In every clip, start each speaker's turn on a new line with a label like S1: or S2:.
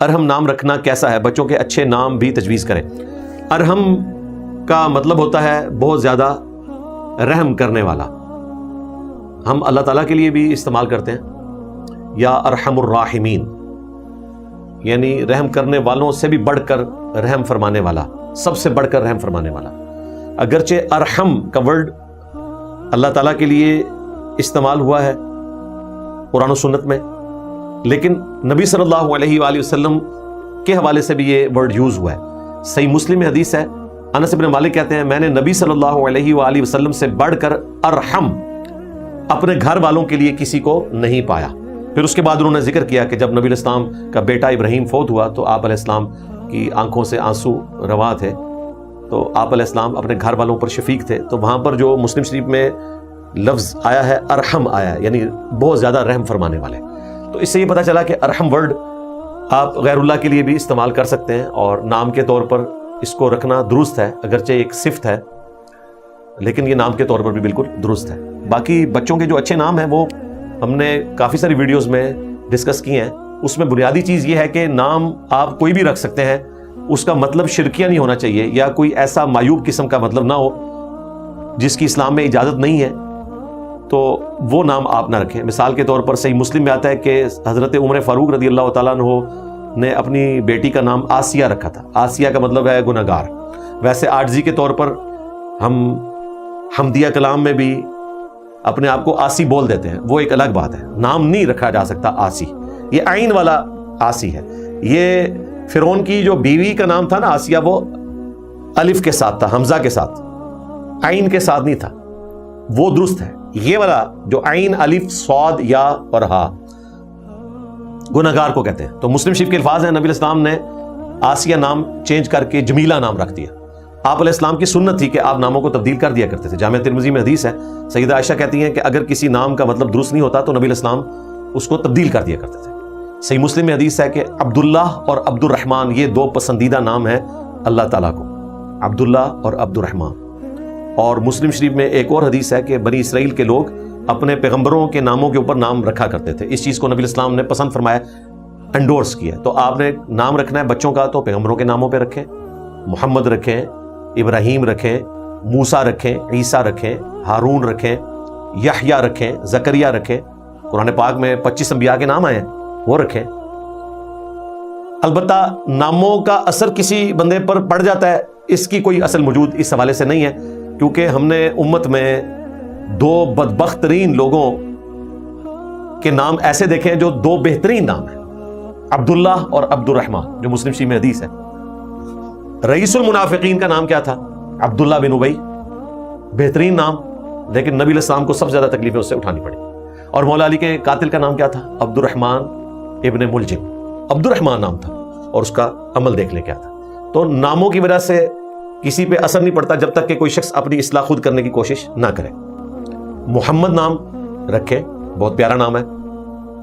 S1: ارحم نام رکھنا کیسا ہے؟ بچوں کے اچھے نام بھی تجویز کریں۔ ارحم کا مطلب ہوتا ہے بہت زیادہ رحم کرنے والا۔ ہم اللہ تعالیٰ کے لیے بھی استعمال کرتے ہیں، یا ارحم الراحمین، یعنی رحم کرنے والوں سے بھی بڑھ کر رحم فرمانے والا، سب سے بڑھ کر رحم فرمانے والا۔ اگرچہ ارحم کا ورڈ اللہ تعالیٰ کے لیے استعمال ہوا ہے قرآن و سنت میں، لیکن نبی صلی اللہ علیہ وآلہ وسلم کے حوالے سے بھی یہ ورڈ یوز ہوا ہے۔ صحیح مسلم میں حدیث ہے، انس بن مالک کہتے ہیں میں نے نبی صلی اللہ علیہ وآلہ وسلم سے بڑھ کر ارحم اپنے گھر والوں کے لیے کسی کو نہیں پایا۔ پھر اس کے بعد انہوں نے ذکر کیا کہ جب نبی علیہ السلام کا بیٹا ابراہیم فوت ہوا تو آپ علیہ السلام کی آنکھوں سے آنسو رواں تھے، تو آپ علیہ السلام اپنے گھر والوں پر شفیق تھے، تو وہاں پر جو مسلم شریف میں لفظ آیا ہے ارحم آیا ہے، یعنی بہت زیادہ رحم فرمانے والے۔ تو اس سے یہ پتہ چلا کہ ارحم ورڈ آپ غیر اللہ کے لیے بھی استعمال کر سکتے ہیں، اور نام کے طور پر اس کو رکھنا درست ہے، اگرچہ ایک صفت ہے لیکن یہ نام کے طور پر بھی بالکل درست ہے۔ باقی بچوں کے جو اچھے نام ہیں وہ ہم نے کافی ساری ویڈیوز میں ڈسکس کیے ہیں، اس میں بنیادی چیز یہ ہے کہ نام آپ کوئی بھی رکھ سکتے ہیں، اس کا مطلب شرکیہ نہیں ہونا چاہیے، یا کوئی ایسا معیوب قسم کا مطلب نہ ہو جس کی اسلام میں اجازت نہیں ہے، تو وہ نام آپ نہ رکھیں۔ مثال کے طور پر صحیح مسلم میں آتا ہے کہ حضرت عمر فاروق رضی اللہ تعالیٰ عنہ نے اپنی بیٹی کا نام آسیہ رکھا تھا۔ آسیہ کا مطلب ہے گنہگار۔ ویسے عاجزی کے طور پر ہم حمدیہ کلام میں بھی اپنے آپ کو آسی بول دیتے ہیں، وہ ایک الگ بات ہے، نام نہیں رکھا جا سکتا آسی، یہ عین والا آسی ہے۔ یہ فرعون کی جو بیوی کا نام تھا نا آسیہ، وہ الف کے ساتھ تھا، حمزہ کے ساتھ، عین کے ساتھ نہیں تھا، وہ درست ہے۔ یہ والا جو عین الف صاد یا اور ہا گنہگار کو کہتے ہیں۔ تو مسلم شریف کے الفاظ ہیں، نبی علیہ السلام نے آسیہ نام چینج کر کے جمیلہ نام رکھ دیا۔ آپ علیہ السلام کی سنت تھی کہ آپ ناموں کو تبدیل کر دیا کرتے تھے۔ جامع ترمذی میں حدیث ہے، سیدہ عائشہ کہتی ہیں کہ اگر کسی نام کا مطلب درست نہیں ہوتا تو نبی علیہ السلام اس کو تبدیل کر دیا کرتے تھے۔ صحیح مسلم میں حدیث ہے کہ عبداللہ اور عبد الرحمن یہ دو پسندیدہ نام ہیں اللہ تعالیٰ کو، عبداللہ اور عبد الرحمن۔ اور مسلم شریف میں ایک اور حدیث ہے کہ بنی اسرائیل کے لوگ اپنے پیغمبروں کے ناموں کے اوپر نام رکھا کرتے تھے، اس چیز کو نبی علیہ السلام نے پسند فرمایا، انڈورس کیا۔ تو آپ نے نام رکھنا ہے بچوں کا تو پیغمبروں کے ناموں پہ رکھیں، محمد رکھیں، ابراہیم رکھیں، موسیٰ رکھیں، عیسیٰ رکھیں، ہارون رکھیں، یحییٰ رکھیں، زکریہ رکھیں۔ قرآن پاک میں 25 انبیاء کے نام آئے ہیں، وہ رکھیں۔ البتہ ناموں کا اثر کسی بندے پر پڑ جاتا ہے، اس کی کوئی اصل موجود اس حوالے سے نہیں ہے، کیونکہ ہم نے امت میں دو بدبخت ترین لوگوں کے نام ایسے دیکھے ہیں جو دو بہترین نام ہیں، عبداللہ اور عبد الرحمن، جو مسلم شریف میں حدیث ہے۔ رئیس المنافقین کا نام کیا تھا؟ عبداللہ بن ابی، بہترین نام، لیکن نبی علیہ السلام کو سب سے زیادہ تکلیفیں اس سے اٹھانی پڑی۔ اور مولا علی کے قاتل کا نام کیا تھا؟ عبد الرحمن ابن ملجم، عبد الرحمن نام تھا، اور اس کا عمل دیکھ لیں کیا تھا۔ تو ناموں کی وجہ سے کسی پہ اثر نہیں پڑتا جب تک کہ کوئی شخص اپنی اصلاح خود کرنے کی کوشش نہ کرے۔ محمد نام رکھیں، بہت پیارا نام ہے۔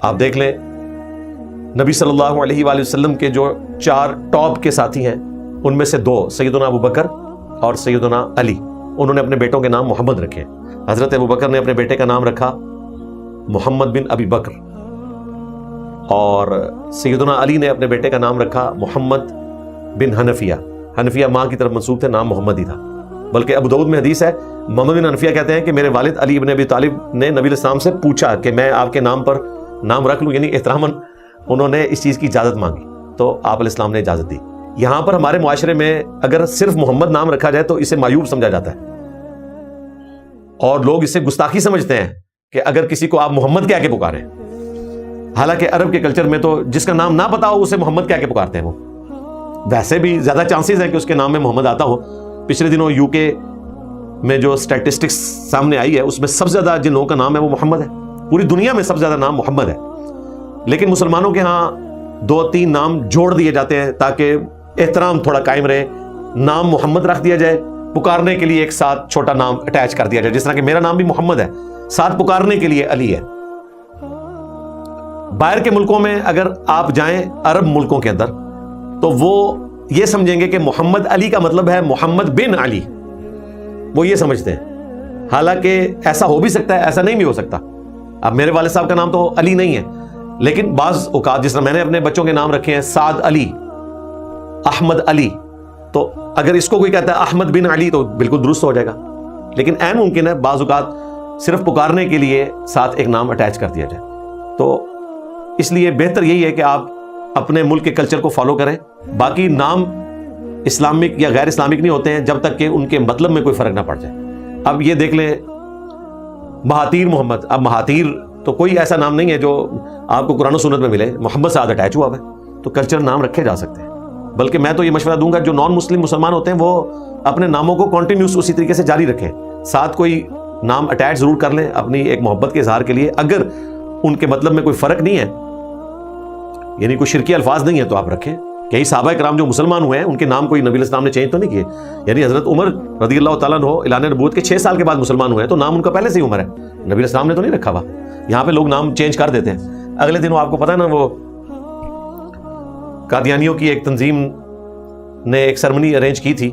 S1: آپ دیکھ لیں نبی صلی اللہ علیہ وآلہ وسلم کے جو 4 ٹاپ کے ساتھی ہیں، ان میں سے 2 سیدنا ابو بکر اور سیدنا علی، انہوں نے اپنے بیٹوں کے نام محمد رکھے۔ حضرت ابو بکر نے اپنے بیٹے کا نام رکھا محمد بن ابی بکر، اور سیدنا علی نے اپنے بیٹے کا نام رکھا محمد بن حنفیہ۔ حنفیہ ماں کی طرف منسوب تھے، نام محمد ہی تھا۔ بلکہ ابو داؤد میں حدیث ہے، محمد بن حنفیہ کہتے ہیں کہ میرے والد علی ابن ابی طالب نے نبی علیہ السلام سے پوچھا کہ میں آپ کے نام پر نام رکھ لوں، یعنی احتراماً انہوں نے اس چیز کی اجازت مانگی تو آپ علیہ السلام نے اجازت دی۔ یہاں پر ہمارے معاشرے میں اگر صرف محمد نام رکھا جائے تو اسے معیوب سمجھا جاتا ہے، اور لوگ اسے گستاخی سمجھتے ہیں کہ اگر کسی کو آپ محمد کہہ کے پکاریں، حالانکہ عرب کے کلچر میں تو جس کا نام نہ پتا ہو اسے محمد کہہ کے پکارتے ہیں۔ وہ ویسے بھی زیادہ چانسز ہیں کہ اس کے نام میں محمد آتا ہو۔ پچھلے دنوں یو کے میں جو اسٹیٹسٹکس سامنے آئی ہے اس میں سب سے زیادہ جن لوگوں کا نام ہے وہ محمد ہے، پوری دنیا میں سب سے زیادہ نام محمد ہے۔ لیکن مسلمانوں کے ہاں 2-3 نام جوڑ دیے جاتے ہیں تاکہ احترام تھوڑا قائم رہے، نام محمد رکھ دیا جائے، پکارنے کے لیے ایک ساتھ چھوٹا نام اٹیچ کر دیا جائے، جس طرح کہ میرا نام بھی محمد ہے، ساتھ پکارنے کے لیے علی ہے۔ باہر کے ملکوں میں اگر آپ جائیں، عرب ملکوں کے اندر، تو وہ یہ سمجھیں گے کہ محمد علی کا مطلب ہے محمد بن علی، وہ یہ سمجھتے ہیں، حالانکہ ایسا ہو بھی سکتا ہے، ایسا نہیں بھی ہو سکتا۔ اب میرے والد صاحب کا نام تو علی نہیں ہے، لیکن بعض اوقات جس طرح میں نے اپنے بچوں کے نام رکھے ہیں سعد علی، احمد علی، تو اگر اس کو کوئی کہتا ہے احمد بن علی تو بالکل درست ہو جائے گا، لیکن عین ممکن ہے بعض اوقات صرف پکارنے کے لیے ساتھ ایک نام اٹیچ کر دیا جائے. تو اس لیے بہتر یہی ہے کہ آپ اپنے ملک کے کلچر کو فالو کریں. باقی نام اسلامک یا غیر اسلامک نہیں ہوتے ہیں جب تک کہ ان کے مطلب میں کوئی فرق نہ پڑ جائے. اب یہ دیکھ لیں مہاتیر محمد، اب مہاتیر تو کوئی ایسا نام نہیں ہے جو آپ کو قرآن و سنت میں ملے، محمد سے اٹیچ ہوا ہے، تو کلچر نام رکھے جا سکتے ہیں. بلکہ میں تو یہ مشورہ دوں گا جو نان مسلم مسلمان ہوتے ہیں وہ اپنے ناموں کو کنٹینیوس اسی طریقے سے جاری رکھیں، ساتھ کوئی نام اٹیچ ضرور کر لیں اپنی ایک محبت کے اظہار کے لیے. اگر ان کے مطلب میں کوئی فرق نہیں ہے، یعنی کوئی شرکی الفاظ نہیں ہے، تو آپ رکھیں. کئی صحابہ کرام جو مسلمان ہوئے ہیں ان کے نام کوئی نبی علیہ السلام نے چینج تو نہیں کیے. یعنی حضرت عمر رضی اللہ تعالیٰ عنہ اعلان نبوت کے 6 سال کے بعد مسلمان ہوئے ہیں، تو نام ان کا پہلے سے ہی عمر ہے، نبی علیہ السلام نے تو نہیں رکھا ہوا. یہاں پہ لوگ نام چینج کر دیتے ہیں. اگلے دن آپ کو پتہ ہے نا، وہ قادیانیوں کی ایک تنظیم نے ایک سرمنی ارینج کی تھی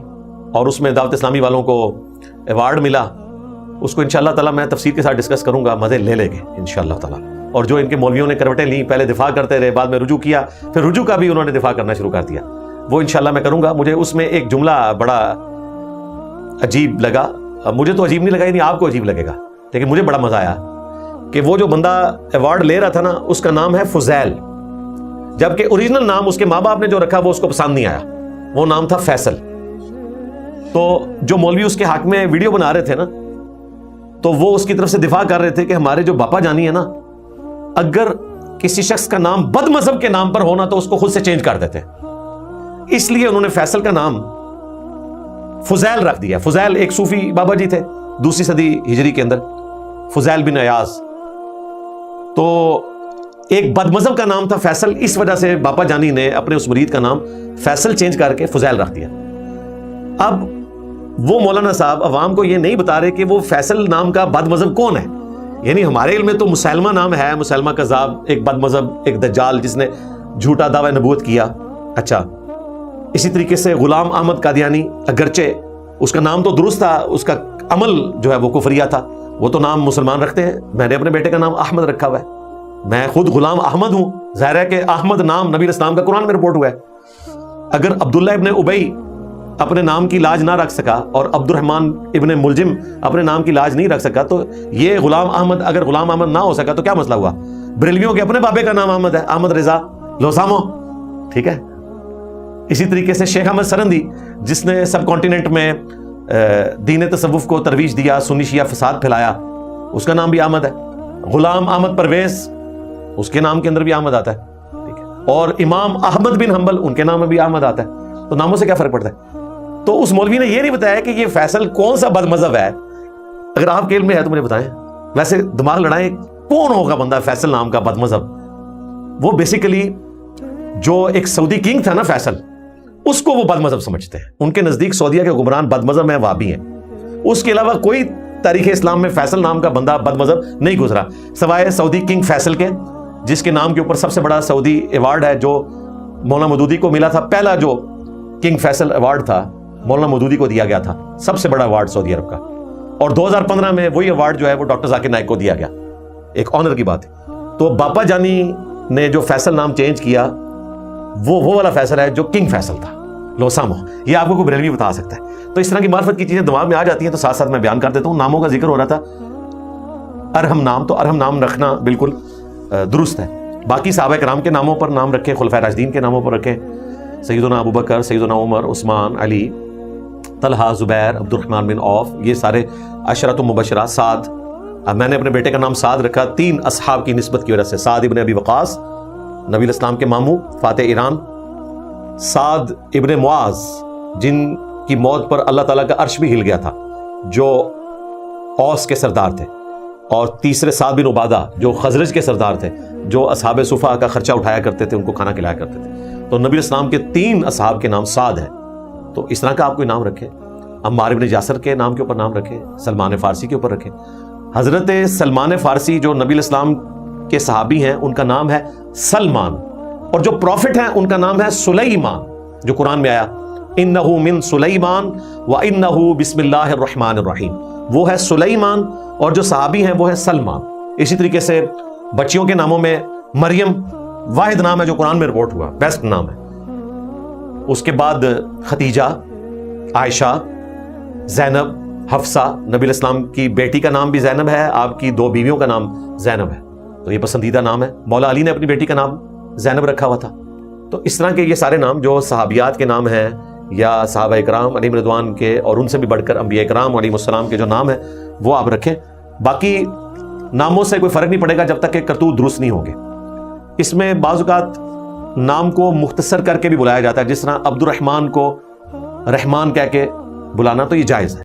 S1: اور اس میں دعوت اسلامی والوں کو ایوارڈ ملا. اس کو انشاءاللہ تعالیٰ میں تفصیل کے ساتھ ڈسکس کروں گا، مزے لے لیں گے انشاءاللہ تعالیٰ. اور جو ان کے مولویوں نے کروٹیں لیں، پہلے دفاع کرتے رہے، بعد میں رجوع کیا، پھر رجوع کا بھی انہوں نے دفاع کرنا شروع کر دیا، وہ انشاءاللہ میں کروں گا. مجھے اس میں ایک جملہ بڑا عجیب لگا. مجھے تو عجیب نہیں لگا، نہیں آپ کو عجیب لگے گا، لیکن مجھے بڑا مزہ آیا کہ وہ جو بندہ ایوارڈ لے رہا تھا نا، اس کا نام ہے فضیل، جبکہ اوریجنل نام اس کے ماں باپ نے جو رکھا وہ اس کو پسند نہیں آیا، وہ نام تھا فیصل. تو جو مولوی اس کے حق میں ویڈیو بنا رہے تھے نا، تو وہ اس کی طرف سے دفاع کر رہے تھے کہ ہمارے جو باپا جانی ہے نا، اگر کسی شخص کا نام بد مذہب کے نام پر ہونا تو اس کو خود سے چینج کر دیتے، اس لیے انہوں نے فیصل کا نام فضیل رکھ دیا. فضیل ایک صوفی بابا جی تھے 2 صدی ہجری کے اندر، فضیل بن ایاز. تو ایک بد مذہب کا نام تھا فیصل، اس وجہ سے باپا جانی نے اپنے اس مرید کا نام فیصل چینج کر کے فضیل رکھ دیا. اب وہ مولانا صاحب عوام کو یہ نہیں بتا رہے کہ وہ فیصل نام کا بد مذہب کون ہے. یعنی ہمارے علم میں تو مسلمہ نام ہے، مسلمہ کذاب، ایک بد مذہب، ایک دجال جس نے جھوٹا دعوی نبوت کیا. اچھا، اسی طریقے سے غلام احمد قادیانی، اگرچہ اس کا نام تو درست تھا، اس کا عمل جو ہے وہ کفریہ تھا، وہ تو نام مسلمان رکھتے ہیں. میں نے اپنے بیٹے کا نام احمد رکھا ہوا ہے، میں خود غلام احمد ہوں. ظاہر ہے کہ احمد نام نبی علیہ السلام کا قرآن میں رپورٹ ہوا ہے. اگر عبداللہ ابن ابی اپنے نام کی لاج نہ رکھ سکا اور عبد الرحمن ابن ملجم اپنے نام کی لاج نہیں رکھ سکا، تو یہ غلام احمد اگر غلام احمد نہ ہو سکا تو کیا مسئلہ ہوا؟ بریلویوں کے اپنے بابے کا نام احمد ہے، احمد رضا لوسامو، ٹھیک ہے. اسی طریقے سے شیخ احمد سرندی جس نے سب کانٹیننٹ میں دین تصوف کو ترویج دیا، سنی شیعہ فساد پھیلایا، اس کا نام بھی احمد ہے. غلام احمد پرویز، اس کے نام کے اندر بھی احمد آتا ہے، ٹھیک ہے. اور امام احمد بن حنبل، ان کے نام میں بھی احمد آتا ہے. تو ناموں سے کیا فرق پڑتا ہے؟ تو اس مولوی نے یہ نہیں بتایا کہ یہ فیصل کون سا بد مذہب ہے. اگر آپ کے علم میں ہے تو مجھے بتائیں. ویسے دماغ لڑائیں، کون ہوگا بندہ فیصل نام کا بد مذہب؟ وہ بیسیکلی جو ایک سعودی کنگ تھا نا فیصل، اس کو وہ بد مذہب سمجھتے ہیں. ان کے نزدیک سعودیہ کے حکمران بد مذہب ہیں، وہابی ہیں. اس کے علاوہ کوئی تاریخ اسلام میں فیصل نام کا بندہ بد مذہب نہیں گزرا، سوائے سعودی کنگ فیصل کے، جس کے نام کے اوپر سب سے بڑا سعودی ایوارڈ ہے جو مولانا مودودی کو ملا تھا. پہلا جو کنگ فیصل ایوارڈ تھا مولانا مودودی کو دیا گیا تھا، سب سے بڑا ایوارڈ سعودی عرب کا. اور 2015 میں وہی ایوارڈ جو ہے وہ ڈاکٹر ذاکر نائک کو دیا گیا. ایک آنر کی بات ہے. تو باپا جانی نے جو فیصل نام چینج کیا وہ والا فیصل ہے جو کنگ فیصل تھا، لوسامو. یہ آپ کو کوئی بریلوی بتا سکتا ہے. تو اس طرح کی معرفت کی چیزیں دماغ میں آ جاتی ہیں تو ساتھ ساتھ میں بیان کر دیتا ہوں. ناموں کا ذکر ہو رہا تھا، ارحم نام، تو ارحم نام رکھنا بالکل درست ہے. باقی صحابہ کرام کے ناموں پر نام رکھیں، خلفائے راشدین کے ناموں پر رکھیں، سیدنا ابو بکر، سیدنا عمر، عثمان، علی، طلحہ، زبیر، عبد الرحمن بن عوف، یہ سارے عشرۃ مبشرہ. سعد، میں نے اپنے بیٹے کا نام سعد رکھا 3 اصحاب کی نسبت کی وجہ سے. سعد ابن ابی وقاص، نبی علیہ السلام کے ماموں، فاتح ایران. سعد ابن معاذ، جن کی موت پر اللہ تعالیٰ کا عرش بھی ہل گیا تھا، جو اوس کے سردار تھے. اور تیسرے سعد بن عبادہ جو خزرج کے سردار تھے، جو اصحاب صفا کا خرچہ اٹھایا کرتے تھے، ان کو کھانا کھلایا کرتے تھے. تو نبی علیہ السلام کے 3 اصحاب کے نام سعد ہیں. تو اس طرح کا آپ کوئی نام رکھیں. عمار بن یاسر کے نام کے اوپر نام رکھیں، سلمان فارسی کے اوپر رکھیں. حضرت سلمان فارسی جو نبی علیہ السلام کے صحابی ہیں، ان کا نام ہے سلمان. اور جو پروفٹ ہیں ان کا نام ہے سلیمان، جو قرآن میں آیا انہو من سلیمان وانہو بسم اللہ الرحمن الرحیم، وہ ہے سلیمان. اور جو صحابی ہیں وہ ہے سلمان. اسی طریقے سے بچیوں کے ناموں میں مریم واحد نام ہے جو قرآن میں رپورٹ ہوا، بیسٹ نام ہے. اس کے بعد خدیجہ، عائشہ، زینب، حفصہ. نبی علیہ السلام کی بیٹی کا نام بھی زینب ہے، آپ کی 2 بیویوں کا نام زینب ہے، تو یہ پسندیدہ نام ہے. مولا علی نے اپنی بیٹی کا نام زینب رکھا ہوا تھا. تو اس طرح کے یہ سارے نام جو صحابیات کے نام ہیں یا صحابہ اکرام علیہم رضوان کے، اور ان سے بھی بڑھ کر انبیاء اکرام علیہم السلام کے جو نام ہیں وہ آپ رکھیں. باقی ناموں سے کوئی فرق نہیں پڑے گا جب تک کہ کرتوت درست نہیں ہوں گے. اس میں بعض اوقات نام کو مختصر کر کے بھی بلایا جاتا ہے، جس طرح عبد الرحمن کو رحمان کہہ کے بلانا، تو یہ جائز ہے.